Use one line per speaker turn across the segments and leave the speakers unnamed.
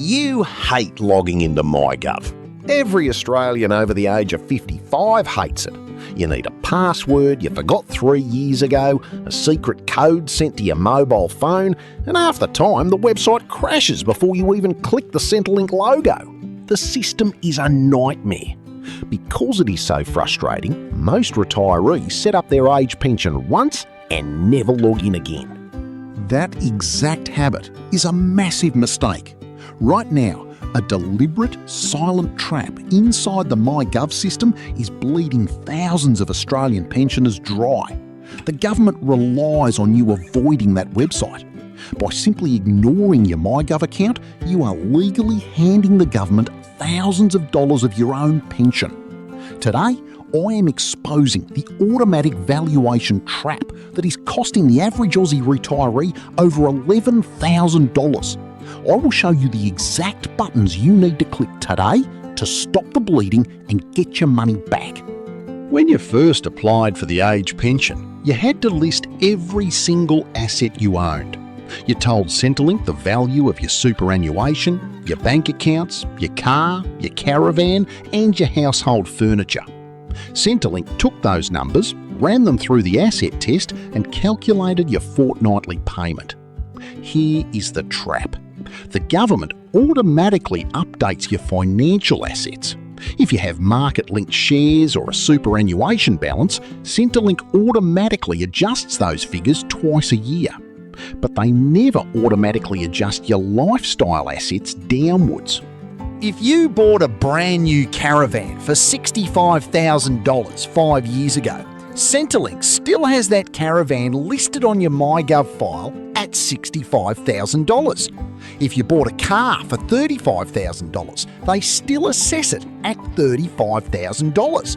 You hate logging into MyGov. Every Australian over the age of 55 hates it. You need a password you forgot 3 years ago, a secret code sent to your mobile phone, and half the time the website crashes before you even click the Centrelink logo. The system is a nightmare. Because it is so frustrating, most retirees set up their age pension once and never log in again.
That exact habit is a massive mistake. Right now, a deliberate, silent trap inside the MyGov system is bleeding thousands of Australian pensioners dry. The government relies on you avoiding that website. By simply ignoring your MyGov account, you are legally handing the government thousands of dollars of your own pension. Today, I am exposing the automatic valuation trap that is costing the average Aussie retiree over $11,000. I will show you the exact buttons you need to click today to stop the bleeding and get your money back.
When you first applied for the age pension, you had to list every single asset you owned. You told Centrelink the value of your superannuation, your bank accounts, your car, your caravan and your household furniture. Centrelink took those numbers, ran them through the asset test and calculated your fortnightly payment. Here is the trap. The government automatically updates your financial assets. If you have market-linked shares or a superannuation balance, Centrelink automatically adjusts those figures twice a year. But they never automatically adjust your lifestyle assets downwards.
If you bought a brand new caravan for $65,000 5 years ago, Centrelink still has that caravan listed on your MyGov file at $65,000. If you bought a car for $35,000, they still assess it at $35,000.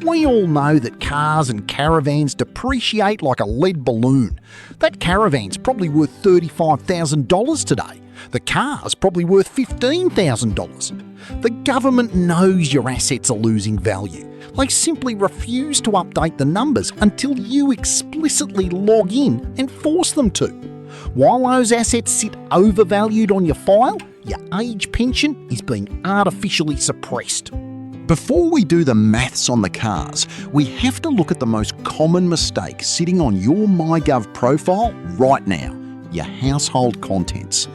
We all know that cars and caravans depreciate like a lead balloon. That caravan's probably worth $35,000 today. The car's probably worth $15,000. The government knows your assets are losing value. They simply refuse to update the numbers until you explicitly log in and force them to. While those assets sit overvalued on your file, your age pension is being artificially suppressed.
Before we do the maths on the cars, we have to look at the most common mistake sitting on your MyGov profile right now, your household contents.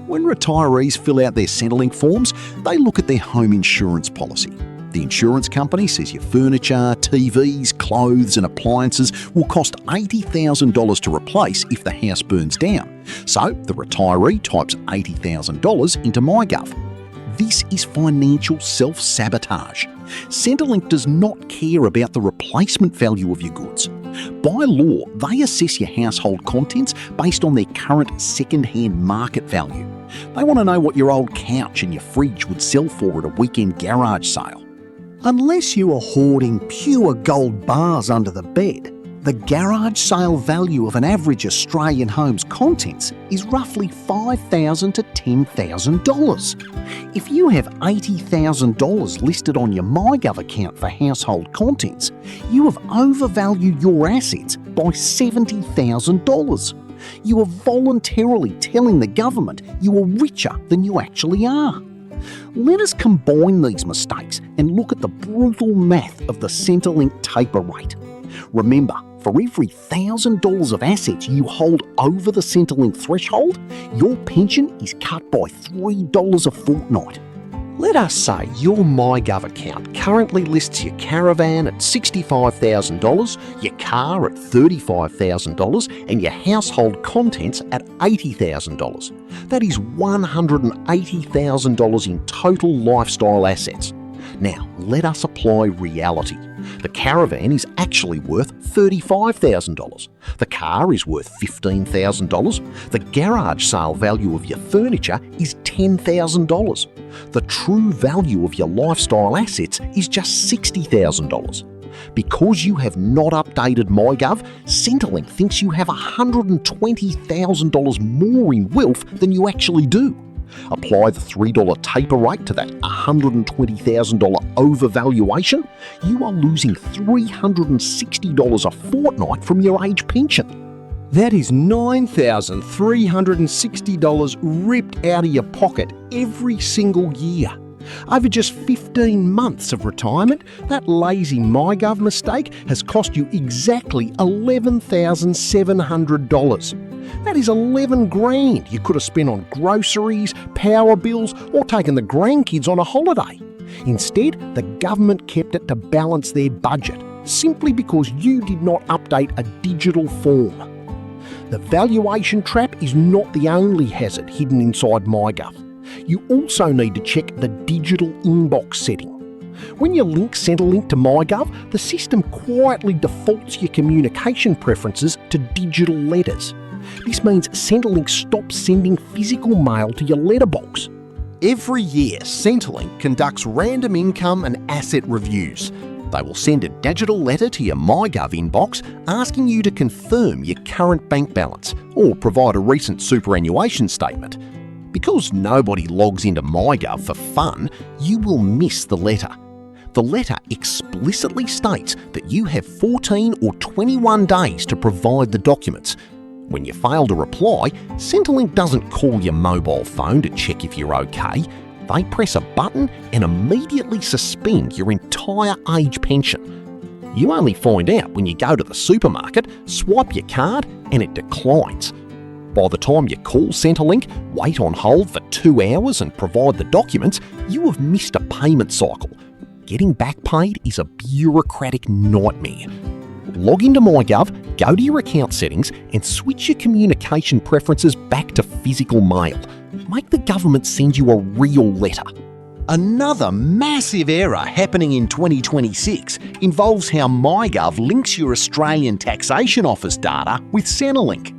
When retirees fill out their Centrelink forms, they look at their home insurance policy. The insurance company says your furniture, TVs, clothes and appliances will cost $80,000 to replace if the house burns down. So the retiree types $80,000 into MyGov. This is financial self-sabotage. Centrelink does not care about the replacement value of your goods. By law, they assess your household contents based on their current second-hand market value. They want to know what your old couch and your fridge would sell for at a weekend garage sale.
Unless you are hoarding pure gold bars under the bed, the garage sale value of an average Australian home's contents is roughly $5,000 to $10,000. If you have $80,000 listed on your MyGov account for household contents, you have overvalued your assets by $70,000. You are voluntarily telling the government you are richer than you actually are. Let us combine these mistakes and look at the brutal math of the Centrelink taper rate. Remember, for every $1,000 of assets you hold over the Centrelink threshold, your pension is cut by $3 a fortnight.
Let us say your MyGov account currently lists your caravan at $65,000, your car at $35,000 and your household contents at $80,000. That is $180,000 in total lifestyle assets. Now, let us apply reality. The caravan is actually worth $35,000. The car is worth $15,000. The garage sale value of your furniture is $10,000. The true value of your lifestyle assets is just $60,000. Because you have not updated MyGov, Centrelink thinks you have $120,000 more in wealth than you actually do. Apply the $3 taper rate to that $120,000 overvaluation, you are losing $360 a fortnight from your age pension.
That is $9,360 ripped out of your pocket every single year. Over just 15 months of retirement, that lazy MyGov mistake has cost you exactly $11,700. That is 11 grand you could have spent on groceries, power bills, or taken the grandkids on a holiday. Instead, the government kept it to balance their budget, simply because you did not update a digital form. The valuation trap is not the only hazard hidden inside MyGov. You also need to check the digital inbox setting. When you link Centrelink to MyGov, the system quietly defaults your communication preferences to digital letters. This means Centrelink stops sending physical mail to your letterbox.
Every year, Centrelink conducts random income and asset reviews. They will send a digital letter to your MyGov inbox asking you to confirm your current bank balance or provide a recent superannuation statement. Because nobody logs into MyGov for fun, you will miss the letter. The letter explicitly states that you have 14 or 21 days to provide the documents. When you fail to reply, Centrelink doesn't call your mobile phone to check if you're okay. They press a button and immediately suspend your entire age pension. You only find out when you go to the supermarket, swipe your card, and it declines. By the time you call Centrelink, wait on hold for 2 hours and provide the documents, you have missed a payment cycle. Getting back paid is a bureaucratic nightmare. Log into MyGov, go to your account settings and switch your communication preferences back to physical mail. Make the government send you a real letter.
Another massive error happening in 2026 involves how MyGov links your Australian Taxation Office data with Centrelink.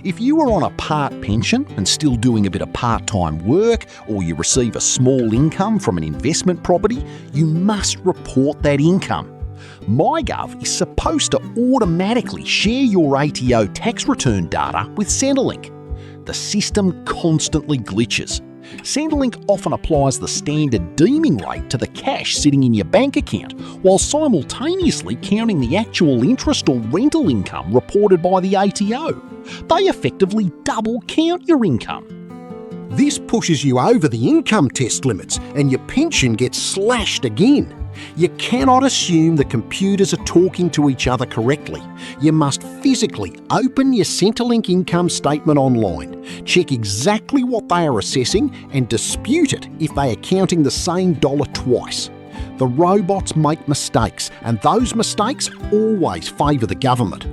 If you are on a part pension and still doing a bit of part-time work, or you receive a small income from an investment property, you must report that income. MyGov is supposed to automatically share your ATO tax return data with Centrelink. The system constantly glitches. Centrelink often applies the standard deeming rate to the cash sitting in your bank account, while simultaneously counting the actual interest or rental income reported by the ATO. They effectively double count your income.
This pushes you over the income test limits and your pension gets slashed again. You cannot assume the computers are talking to each other correctly. You must physically open your Centrelink income statement online, check exactly what they are assessing and dispute it if they are counting the same dollar twice. The robots make mistakes, and those mistakes always favour the government.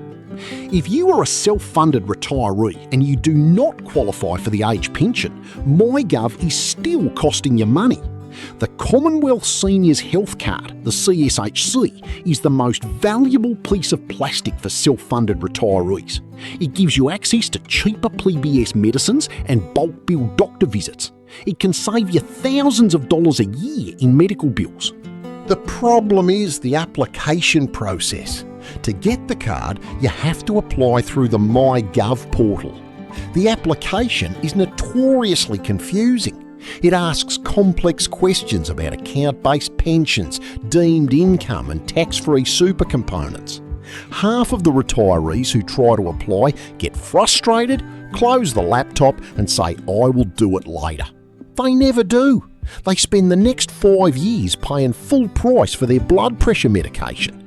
If you are a self-funded retiree and you do not qualify for the age pension, MyGov is still costing you money. The Commonwealth Seniors Health Card, the CSHC, is the most valuable piece of plastic for self-funded retirees. It gives you access to cheaper PBS medicines and bulk bill doctor visits. It can save you thousands of dollars a year in medical bills.
The problem is the application process. To get the card, you have to apply through the MyGov portal. The application is notoriously confusing. It asks complex questions about account-based pensions, deemed income and tax-free super components. Half of the retirees who try to apply get frustrated, close the laptop and say, "I will do it later." They never do. They spend the next 5 years paying full price for their blood pressure medication.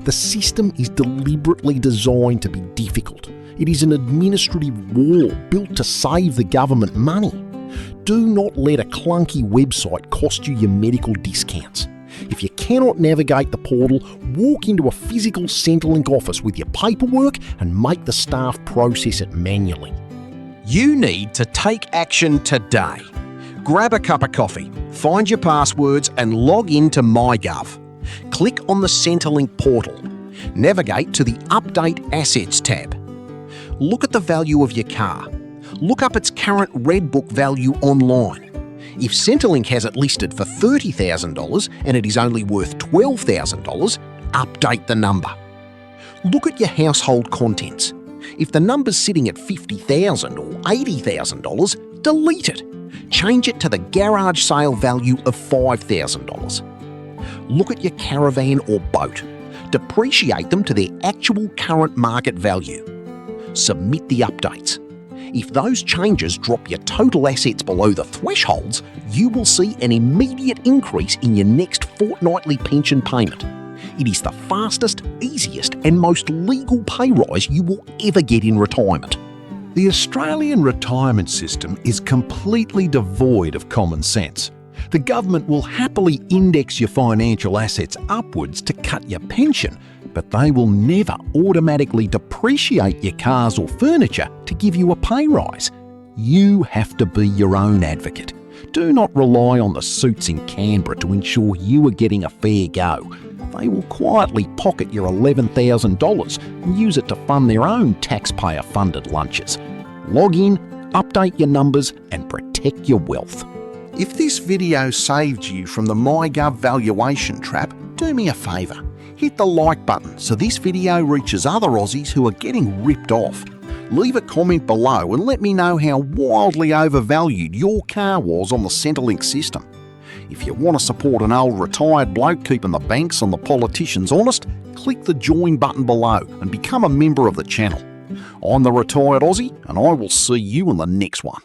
The system is deliberately designed to be difficult. It is an administrative wall built to save the government money. Do not let a clunky website cost you your medical discounts. If you cannot navigate the portal, walk into a physical Centrelink office with your paperwork and make the staff process it manually.
You need to take action today. Grab a cup of coffee, find your passwords and log into MyGov. Click on the Centrelink portal. Navigate to the Update Assets tab. Look at the value of your car. Look up its current Red Book value online. If Centrelink has it listed for $30,000 and it is only worth $12,000, update the number. Look at your household contents. If the number's sitting at $50,000 or $80,000, delete it. Change it to the garage sale value of $5,000. Look at your caravan or boat. Depreciate them to their actual current market value.
submit the updates. If those changes drop your total assets below the thresholds, you will see an immediate increase in your next fortnightly pension payment. It is the fastest, easiest and most legal pay rise you will ever get in retirement.
The Australian retirement system is completely devoid of common sense. The government will happily index your financial assets upwards to cut your pension, but they will never automatically depreciate your cars or furniture to give you a pay rise. You have to be your own advocate. Do not rely on the suits in Canberra to ensure you are getting a fair go. They will quietly pocket your $11,000 and use it to fund their own taxpayer-funded lunches. Log in, update your numbers and protect your wealth.
If this video saved you from the MyGov valuation trap, do me a favour. Hit the like button so this video reaches other Aussies who are getting ripped off. Leave a comment below and let me know how wildly overvalued your car was on the Centrelink system. If you want to support an old retired bloke keeping the banks and the politicians honest, click the join button below and become a member of the channel. I'm the Retired Aussie and I will see you in the next one.